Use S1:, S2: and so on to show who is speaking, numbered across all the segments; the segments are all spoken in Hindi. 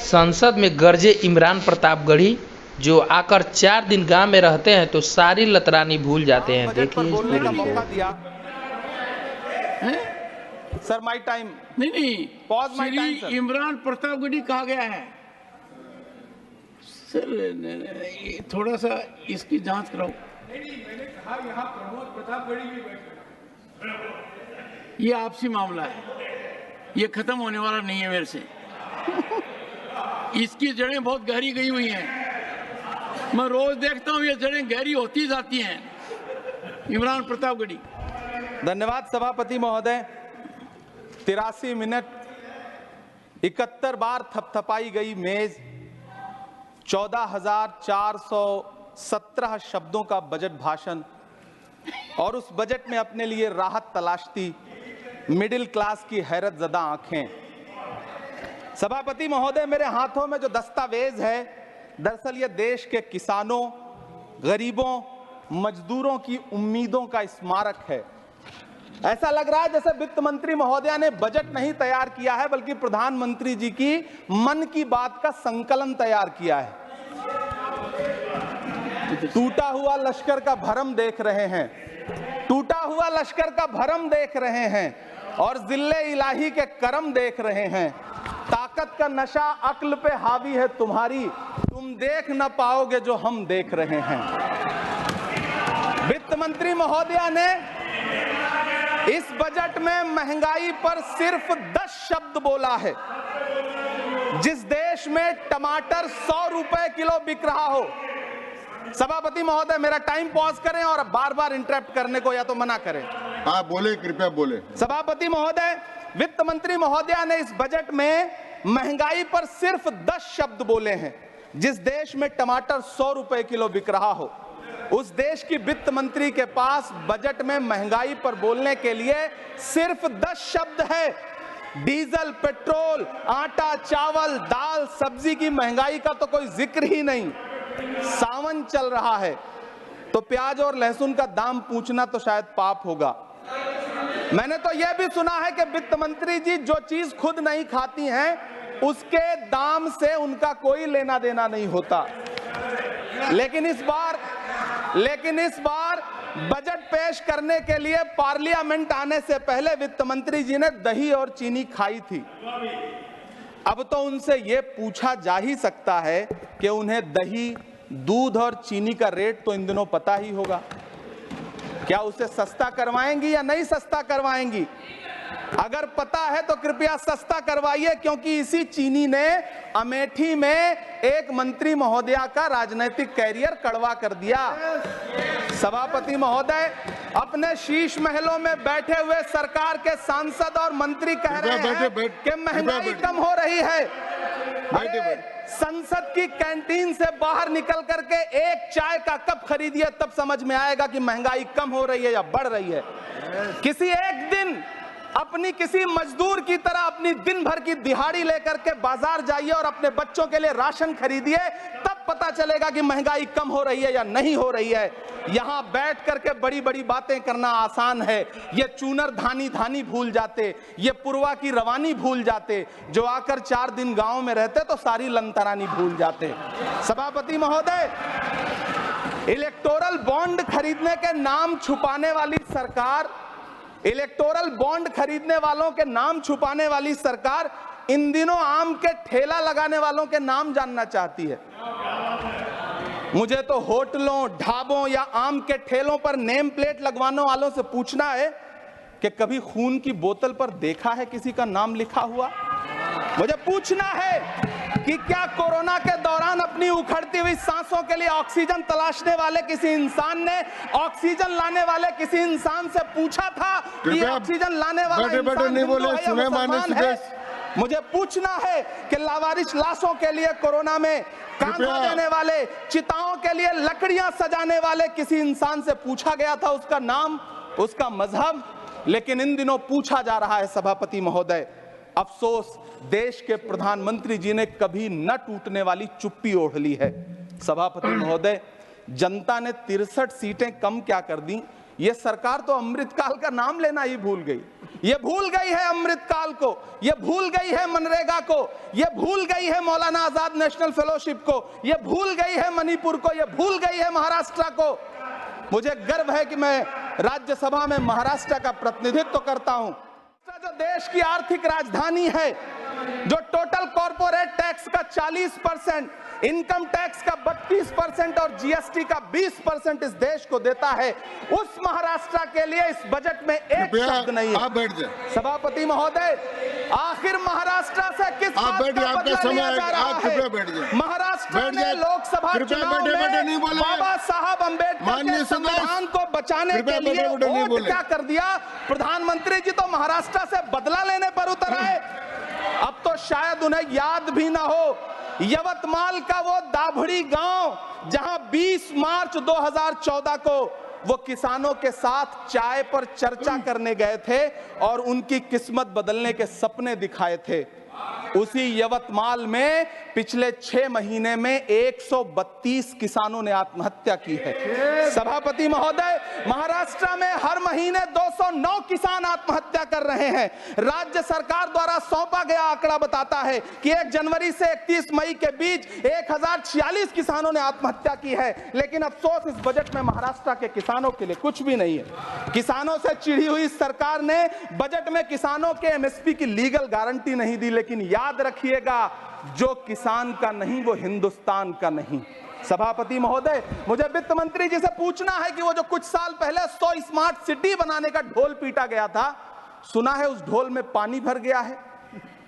S1: संसद में गरजे इमरान प्रतापगढ़ी, जो आकर 4 दिन गांव में रहते हैं तो सारी लतरानी भूल जाते हैं। देखिए
S2: बोलने का मौका दिया सर, माय टाइम।
S3: नहीं,
S2: pause my time sir.
S3: Imran Pratapgarhi कहा गया है सर, थोड़ा सा इसकी जांच कराओ।
S4: मैंने कहा यहाँ प्रमोद प्रतापगढ़ी भी बैठे।
S3: ये आपसी मामला है, ये खत्म होने वाला नहीं है मेरे से। इसकी जड़ें बहुत गहरी गई हुई हैं, मैं रोज देखता हूँ ये जड़ें गहरी होती जाती हैं। इमरान प्रतापगढ़ी।
S2: धन्यवाद सभापति महोदय। 83 मिनट 71 बार थपथपाई गई मेज, 14,417 शब्दों का बजट भाषण, और उस बजट में अपने लिए राहत तलाशती मिडिल क्लास की हैरत ज़दा आंखें। सभापति महोदय, मेरे हाथों में जो दस्तावेज है, दरअसल ये देश के किसानों, गरीबों, मजदूरों की उम्मीदों का स्मारक है। ऐसा लग रहा है जैसे वित्त मंत्री महोदया ने बजट नहीं तैयार किया है, बल्कि प्रधानमंत्री जी की मन की बात का संकलन तैयार किया है। टूटा हुआ लश्कर का भरम देख रहे हैं, टूटा हुआ लश्कर का भरम देख रहे हैं, और जिल्ले इलाही के करम देख रहे हैं। ताकत का नशा अक्ल पे हावी है तुम्हारी, तुम देख न पाओगे जो हम देख रहे हैं। वित्त मंत्री महोदया ने इस बजट में महंगाई पर सिर्फ 10 शब्द बोला है। जिस देश में टमाटर 100 रुपए किलो बिक रहा हो। सभापति महोदय, मेरा टाइम पॉज करें और बार बार इंटरप्ट करने को या तो मना करें।
S5: हाँ बोले, कृपया बोले।
S2: सभापति महोदय, वित्त मंत्री महोदया ने इस बजट में महंगाई पर सिर्फ 10 शब्द बोले हैं। जिस देश में टमाटर 100 रुपए किलो बिक रहा हो, उस देश की वित्त मंत्री के पास बजट में महंगाई पर बोलने के लिए सिर्फ 10 शब्द है। डीजल, पेट्रोल, आटा, चावल, दाल, सब्जी की महंगाई का तो कोई जिक्र ही नहीं। सावन चल रहा है तो प्याज और लहसुन का दाम पूछना तो शायद पाप होगा। मैंने तो यह भी सुना है कि वित्त मंत्री जी जो चीज खुद नहीं खाती हैं, उसके दाम से उनका कोई लेना देना नहीं होता। लेकिन इस बार बजट पेश करने के लिए पार्लियामेंट आने से पहले वित्त मंत्री जी ने दही और चीनी खाई थी। अब तो उनसे यह पूछा जा ही सकता है कि उन्हें दही, दूध और चीनी का रेट तो इन दिनों पता ही होगा। क्या उसे सस्ता करवाएंगी या नहीं सस्ता करवाएंगी? अगर पता है तो कृपया सस्ता करवाइए, क्योंकि इसी चीनी ने अमेठी में एक मंत्री महोदया का राजनीतिक कैरियर कड़वा कर दिया। सभापति महोदय, अपने शीश महलों में बैठे हुए सरकार के सांसद और मंत्री कह रहे हैं कि महंगाई कम हो रही है। संसद की कैंटीन से बाहर निकल करके एक चाय का कप खरीदिए, तब समझ में आएगा कि महंगाई कम हो रही है या बढ़ रही है। किसी एक दिन अपनी किसी मजदूर की तरह अपनी दिन भर की दिहाड़ी लेकर के बाजार जाइए और अपने बच्चों के लिए राशन खरीदिए, तब पता चलेगा कि महंगाई कम हो रही है या नहीं हो रही है। यहां बैठ करके बड़ी बड़ी बातें करना आसान है। ये चूनर धानी धानी भूल जाते, ये पुरवा की रवानी भूल जाते, जो आकर 4 दिन गांव में रहते तो सारी लंतरानी भूल जाते। सभापति महोदय, इलेक्टोरल बॉन्ड खरीदने के नाम छुपाने वाली सरकार, इलेक्टोरल बॉन्ड खरीदने वालों के नाम छुपाने वाली सरकार इन दिनों आम के ठेला लगाने वालों के नाम जानना चाहती है। मुझे तो होटलों, ढाबों या आम के ठेलों पर नेम प्लेट लगवाने वालों से पूछना है कि कभी खून की बोतल पर देखा है किसी का नाम लिखा हुआ? मुझे पूछना है कि क्या कोरोना के दौरान अपनी उखड़ती हुई सांसों के लिए ऑक्सीजन तलाशने वाले किसी इंसान ने ऑक्सीजन लाने वाले किसी इंसान से पूछा था कि ऑक्सीजन लाने वाला इंसान हिंदू है या मुसलमान है? मुझे पूछना है कि लावारिस लाशों के लिए कोरोना में कांधा देने वाले, चिताओं के लिए लकड़ियां सजाने वाले किसी इंसान से पूछा गया था उसका नाम, उसका मजहब? लेकिन इन दिनों पूछा जा रहा है। सभापति महोदय, अफसोस देश के प्रधानमंत्री जी ने कभी न टूटने वाली चुप्पी ओढ़ ली है। सभापति महोदय, जनता ने 63 सीटें कम क्या कर दी, ये सरकार तो अमृतकाल का नाम लेना ही भूल गई। ये भूल गई है अमृतकाल को, ये भूल गई है मनरेगा को, ये भूल गई है मौलाना आजाद नेशनल फेलोशिप को, ये भूल गई है मणिपुर को, ये भूल गई है महाराष्ट्र को। मुझे गर्व है कि मैं राज्यसभा में महाराष्ट्र का प्रतिनिधित्व करता हूं। जो देश की आर्थिक राजधानी है, जो टोटल कॉर्पोरेट टैक्स का 40%, इनकम टैक्स का 32% और जीएसटी का 20% इस देश को देता है, उस महाराष्ट्र के लिए इस बजट में एक शब्द नहीं है।
S5: आप बैठ जाए।
S2: सभापति महोदय, आखिर महाराष्ट्र से किस बात का बदला लिया जा रहा है? महाराष्ट्र ने लोकसभा चुनाव में बाबा साहब अम्बेडकर के संविधान को बचाने के लिए वोट क्या कर दिया? प्रधानमंत्री जी तो महाराष्ट्र से बदला लेने पर उतर आए। अब तो शायद उन्हें याद भी ना हो यवतमाल का वो दाभड़ी गांव, जहां 20 मार्च 2014 को वो किसानों के साथ चाय पर चर्चा करने गए थे और उनकी किस्मत बदलने के सपने दिखाए थे। उसी यवतमाल में पिछले 6 महीने में 132 किसानों ने आत्महत्या की है। सभापति महोदय, महाराष्ट्र में हर महीने 209 किसान आत्महत्या कर रहे हैं। राज्य सरकार द्वारा सौंपा गया आंकड़ा बताता है कि 1 जनवरी से 31 मई के बीच 1046 किसानों ने आत्महत्या की है। लेकिन अफसोस, इस बजट में महाराष्ट्र के किसानों के लिए कुछ भी नहीं है। किसानों से चिढ़ी हुई सरकार ने बजट में किसानों के एमएसपी की लीगल गारंटी नहीं दी। लेकिन याद रखिएगा, जो किसान का नहीं वो हिंदुस्तान का नहीं। सभापति महोदय, मुझे वित्त मंत्री जी से पूछना है कि वो जो कुछ साल पहले 100 स्मार्ट सिटी बनाने का ढोल पीटा गया था, सुना है उस ढोल में पानी भर गया है,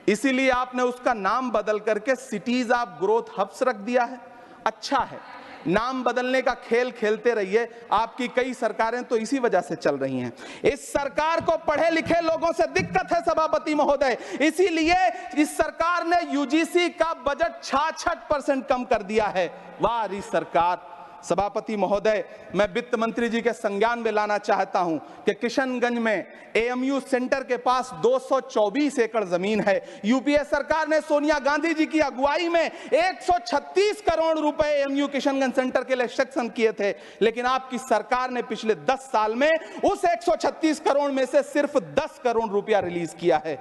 S2: इसीलिए आपने उसका नाम बदल करके सिटीज ऑफ ग्रोथ हब्स रख दिया है। अच्छा है, नाम बदलने का खेल खेलते रहिए। आपकी कई सरकारें तो इसी वजह से चल रही हैं। इस सरकार को पढ़े लिखे लोगों से दिक्कत है सभापति महोदय, इसीलिए इस सरकार ने यूजीसी का बजट 66% कम कर दिया है। वाह इस सरकार। सभापति महोदय, मैं वित्त मंत्री जी के संज्ञान में लाना चाहता हूं कि किशनगंज में एएमयू सेंटर के पास 224 एकड़ जमीन है। यूपीए सरकार ने सोनिया गांधी जी की अगुवाई में 136 करोड़ रुपए एएमयू किशनगंज सेंटर के लिए सेक्शन किए थे। लेकिन आपकी सरकार ने पिछले 10 साल में उस 136 करोड़ में से सिर्फ 10 करोड़ रुपया रिलीज किया है।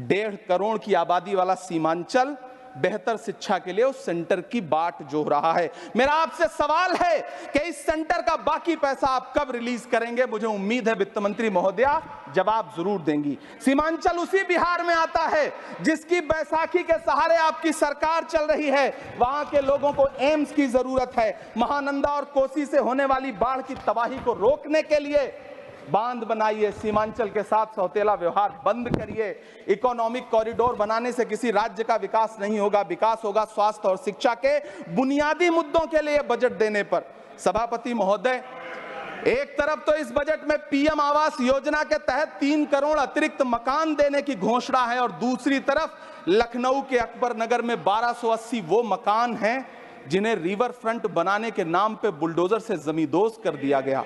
S2: 1.5 करोड़ की आबादी वाला सीमांचल बेहतर शिक्षा के लिए उस सेंटर की बाट जोह रहा है। मेरा आपसे सवाल है कि इस सेंटर का बाकी पैसा आप कब रिलीज करेंगे? मुझे उम्मीद है वित्त मंत्री महोदया जवाब जरूर देंगी। सीमांचल उसी बिहार में आता है जिसकी बैसाखी के सहारे आपकी सरकार चल रही है। वहां के लोगों को एम्स की जरूरत है। महानंदा और कोसी से होने वाली बाढ़ की तबाही को रोकने के लिए बांध बनाइए, सीमांचल के साथ सौतेला व्यवहार बंद करिए। इकोनॉमिक कॉरिडोर बनाने से किसी राज्य का विकास नहीं होगा। विकास होगा स्वास्थ्य और शिक्षा के बुनियादी मुद्दों के लिए बजट देने पर। सभापति महोदय, एक तरफ तो इस बजट में पीएम आवास योजना के तहत 3 करोड़ अतिरिक्त मकान देने की घोषणा है और दूसरी तरफ लखनऊ के अकबर नगर में 1280 वो मकान हैं जिन्हें रिवर फ्रंट बनाने के नाम पे बुलडोजर से जमींदोज कर दिया गया।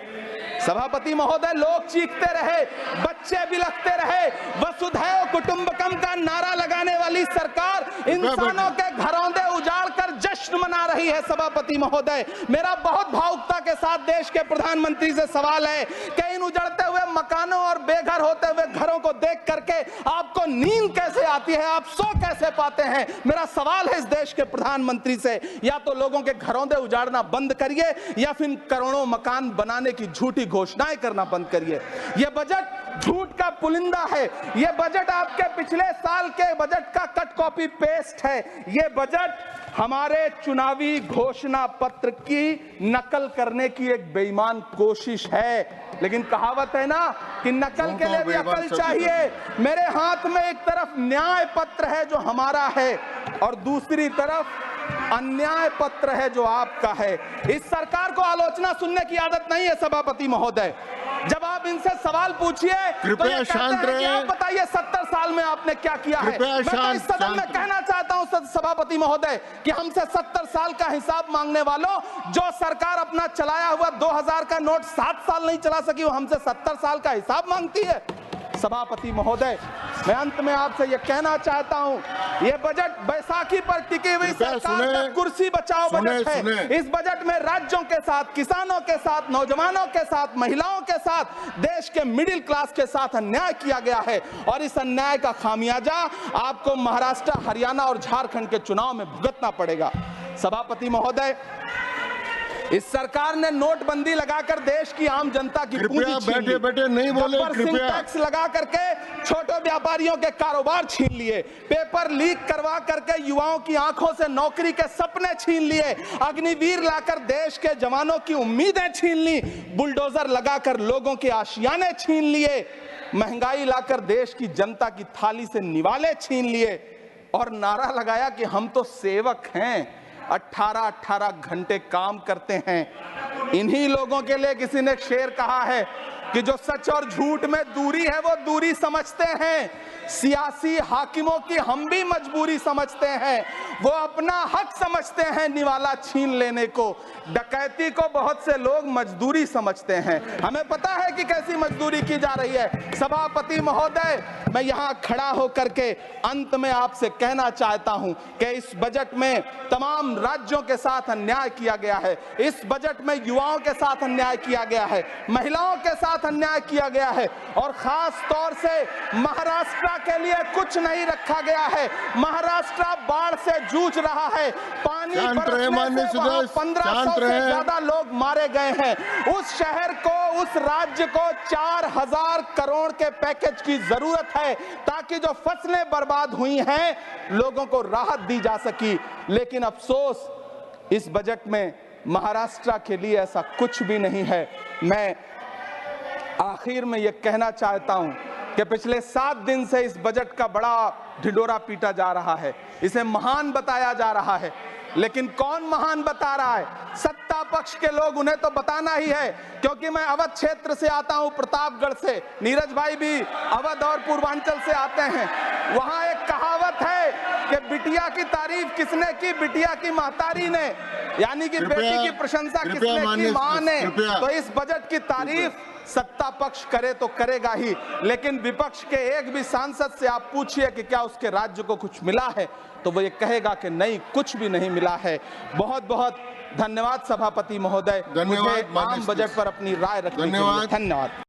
S2: सभापति महोदय, लोग चीखते रहे, बच्चे बिलखते रहे, वसुधैव कुटुंबकम का नारा लगाने वाली सरकार इंसानों के घरौंदे उजाड़ कर जश्न मना रही है। सभापति महोदय, मेरा बहुत भावुकता के साथ देश के प्रधानमंत्री से सवाल है कि इन उजड़ते हुए मकानों और बेघर होते हुए घरों को देख करके आपको नींद कैसे आती है? आप सो कैसे पाते हैं? मेरा सवाल है इस देश के प्रधानमंत्री से, या तो लोगों के घरौंदे उजाड़ना बंद करिए या फिर करोड़ों मकान बनाने की झूठी घोषणाएं करना बंद करिए। यह बजट झूठ का पुलिंदा है। यह बजट आपके पिछले साल के बजट का कट कॉपी पेस्ट है। यह बजट हमारे चुनावी घोषणा पत्र की नकल करने की एक बेईमान कोशिश है। लेकिन कहावत है ना कि नकल के लिए भी अकल चाहिए। मेरे हाथ में एक तरफ न्याय पत्र है जो हमारा है और दूसरी तरफ अन्याय पत्र है जो आपका है। इस सरकार को आलोचना सुनने की आदत नहीं है सभापति महोदय। जब आप इनसे सवाल पूछिए तो ये कहते हैं कि आप बताइए 70 साल में आपने क्या किया है। मैं तो इस सदन में कहना चाहता हूं सभापति महोदय कि हमसे 70 साल का हिसाब मांगने वालों, जो सरकार अपना चलाया हुआ 2000 का नोट 7 साल नहीं चला सकी, वो हमसे 70 साल का हिसाब मांगती है। सभापति महोदय, मैं अंत में आपसे यह कहना चाहता हूं, यह बजट बैसाखी पर टिकी हुई सरकार का कुर्सी बचाओ बजट है। इस बजट में राज्यों के साथ, किसानों के साथ, नौजवानों के साथ, महिलाओं के साथ, देश के मिडिल क्लास के साथ अन्याय किया गया है और इस अन्याय का खामियाजा आपको महाराष्ट्र, हरियाणा और झारखंड के चुनाव में भुगतना पड़ेगा। सभापति महोदय, इस सरकार ने नोटबंदी लगाकर देश की आम जनता की पूंजी छीन ली,
S5: बैठे नहीं बोले, कृपया
S2: टैक्स लगा करके छोटे व्यापारियों के कारोबार छीन लिए, पेपर लीक करवा करके युवाओं की आंखों से नौकरी के सपने छीन लिए, अग्निवीर लाकर देश के जवानों की उम्मीदें छीन ली, बुलडोजर लगाकर लोगों के आशियाने छीन लिए, महंगाई लाकर देश की जनता की थाली से निवाले छीन लिए और नारा लगाया कि हम तो सेवक हैं, 18-18 घंटे काम करते हैं। इन्हीं लोगों के लिए किसी ने शेर कहा है कि जो सच और झूठ में दूरी है वो दूरी समझते हैं, सियासी हाकिमों की हम भी मजबूरी समझते हैं, वो अपना हक समझते हैं निवाला छीन लेने को, डकैती को बहुत से लोग मजदूरी समझते हैं। हमें पता है कि कैसी मजदूरी की जा रही है। सभापति महोदय, मैं यहाँ खड़ा होकर के अंत में आपसे कहना चाहता हूं कि इस बजट में तमाम राज्यों के साथ अन्याय किया गया है, इस बजट में युवाओं के साथ अन्याय किया गया है, महिलाओं के साथ अन्याय किया गया है और खास तौर से महाराष्ट्र के लिए कुछ नहीं रखा गया है। महाराष्ट्र बाढ़ से जूझ रहा है, पानी बरसने से वहां 1500 से ज्यादा लोग मारे गए हैं। उस शहर को, उस राज्य को 4000 करोड़ के पैकेज की जरूरत है ताकि जो फसलें बर्बाद हुई हैं लोगों को राहत दी जा सकी, लेकिन अफसोस इस बजट में महाराष्ट्र के लिए ऐसा कुछ भी नहीं है। मैं आखिर में यह कहना चाहता हूं कि पिछले 7 दिन से इस बजट का बड़ा ढिंढोरा पीटा जा रहा है, इसे महान बताया जा रहा है, लेकिन कौन महान बता रहा है? सत्ता पक्ष के लोग, उन्हें तो बताना ही है, क्योंकि मैं अवध क्षेत्र से आता हूं, प्रतापगढ़ से, नीरज भाई भी अवध और पूर्वांचल से आते हैं। वहां एक कहावत है कि बिटिया की तारीफ किसने की? बिटिया की महतारी ने, यानी कि बेटी की प्रशंसा किसने की? मां ने। तो इस बजट की तारीफ सत्ता पक्ष करे तो करेगा ही, लेकिन विपक्ष के एक भी सांसद से आप पूछिए कि क्या उसके राज्य को कुछ मिला है, तो वो ये कहेगा कि नहीं, कुछ भी नहीं मिला है। बहुत बहुत धन्यवाद सभापति महोदय, मुझे आम बजट पर अपनी राय रखने के लिए। धन्यवाद।